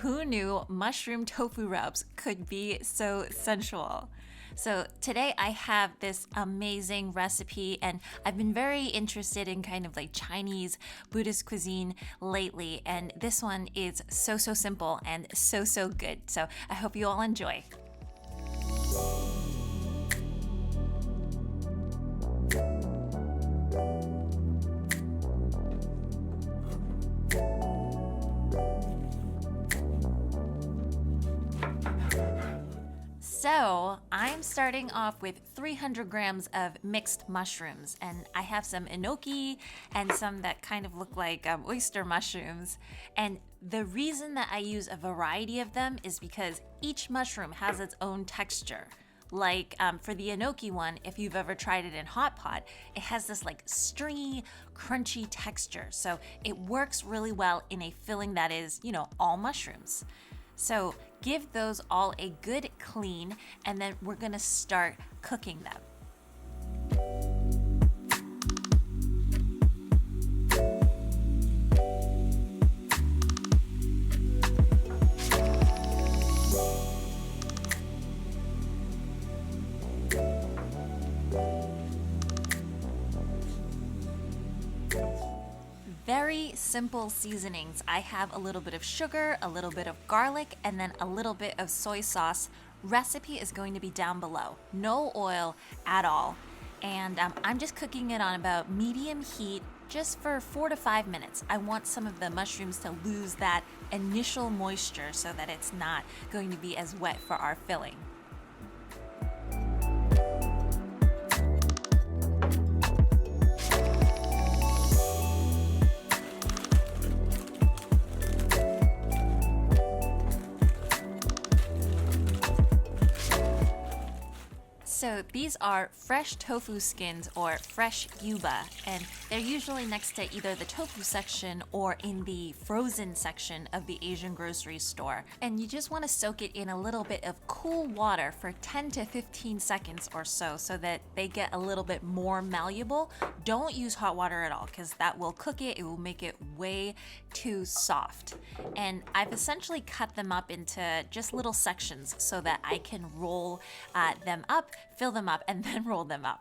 Who knew mushroom tofu rubs could be so sensual? So today I have this amazing recipe, and I've been very interested in kind of like Chinese Buddhist cuisine lately, and this one is so simple and so good. So I hope you all enjoy. So I'm starting off with 300 grams of mixed mushrooms, and I have some enoki and some that kind of look like oyster mushrooms. And the reason that I use a variety of them is because each mushroom has its own texture. Like for the enoki one, if you've ever tried it in hot pot, it has this like stringy, crunchy texture. So it works really well in a filling that is, all mushrooms. So give those all a good clean, and then we're gonna start cooking them. Very simple seasonings. I have a little bit of sugar, a little bit of garlic, and then a little bit of soy sauce. Recipe is going to be down below. No oil at all. And I'm just cooking it on about medium heat just for 4 to 5 minutes. I want some of the mushrooms to lose that initial moisture so that it's not going to be as wet for our filling. So these are fresh tofu skins or fresh yuba, and they're usually next to either the tofu section or in the frozen section of the Asian grocery store. And you just want to soak it in a little bit of cool water for 10 to 15 seconds or so that they get a little bit more malleable. Don't use hot water at all because that will cook it. It will make it way too soft. And I've essentially cut them up into just little sections so that I can roll them up, fill them up, and then roll them up.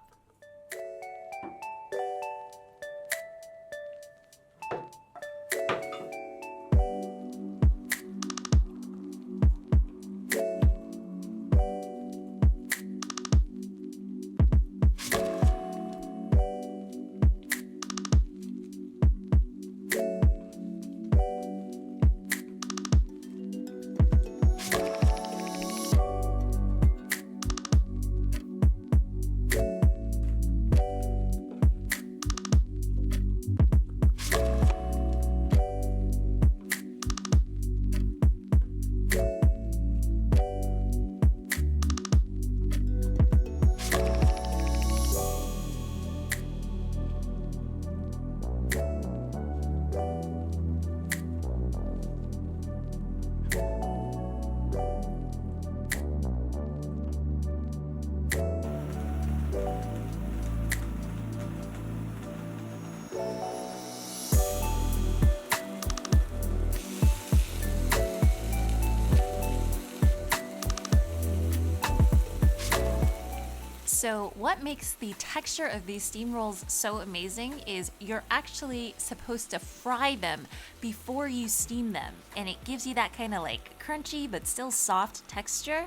So what makes the texture of these steam rolls so amazing is you're actually supposed to fry them before you steam them, and it gives you that kind of like crunchy but still soft texture.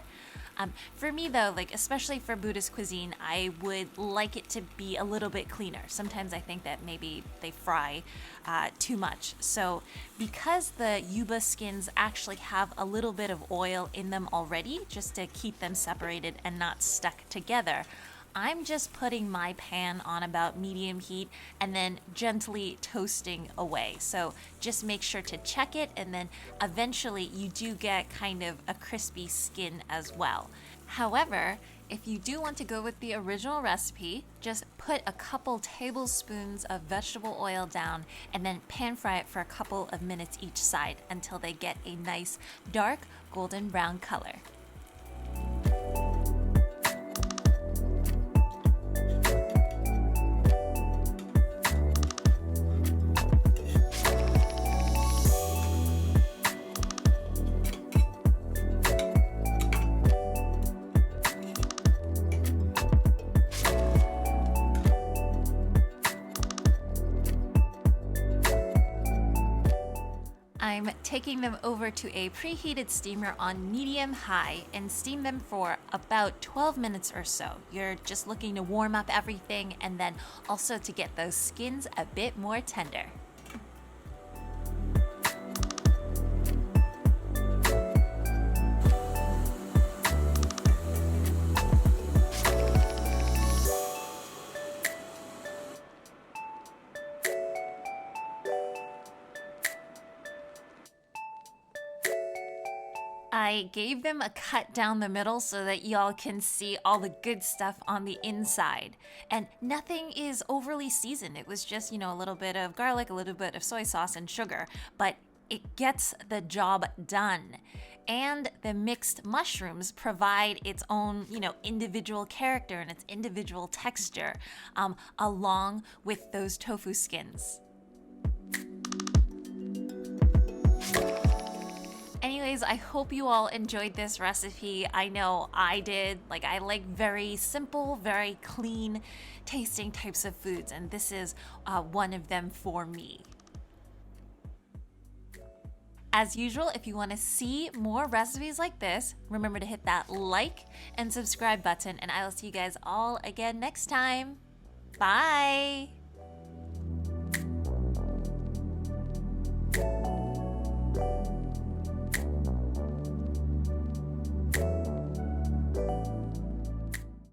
For me though, especially for Buddhist cuisine, I would like it to be a little bit cleaner. Sometimes I think that maybe they fry too much. So because the yuba skins actually have a little bit of oil in them already, just to keep them separated and not stuck together, I'm just putting my pan on about medium heat and then gently toasting away. So just make sure to check it, and then eventually you do get kind of a crispy skin as well. However, if you do want to go with the original recipe, just put a couple tablespoons of vegetable oil down and then pan fry it for a couple of minutes each side until they get a nice dark golden brown color. I'm taking them over to a preheated steamer on medium-high and steam them for about 12 minutes or so. You're just looking to warm up everything and then also to get those skins a bit more tender. I gave them a cut down the middle so that y'all can see all the good stuff on the inside. And nothing is overly seasoned. It was just, a little bit of garlic, a little bit of soy sauce and sugar, but it gets the job done. And the mixed mushrooms provide its own, individual character and its individual texture, along with those tofu skins. Anyways, I hope you all enjoyed this recipe. I know I did. I like very simple, very clean tasting types of foods, and this is one of them for me. As usual, if you want to see more recipes like this, remember to hit that like and subscribe button, and I will see you guys all again next time. Bye!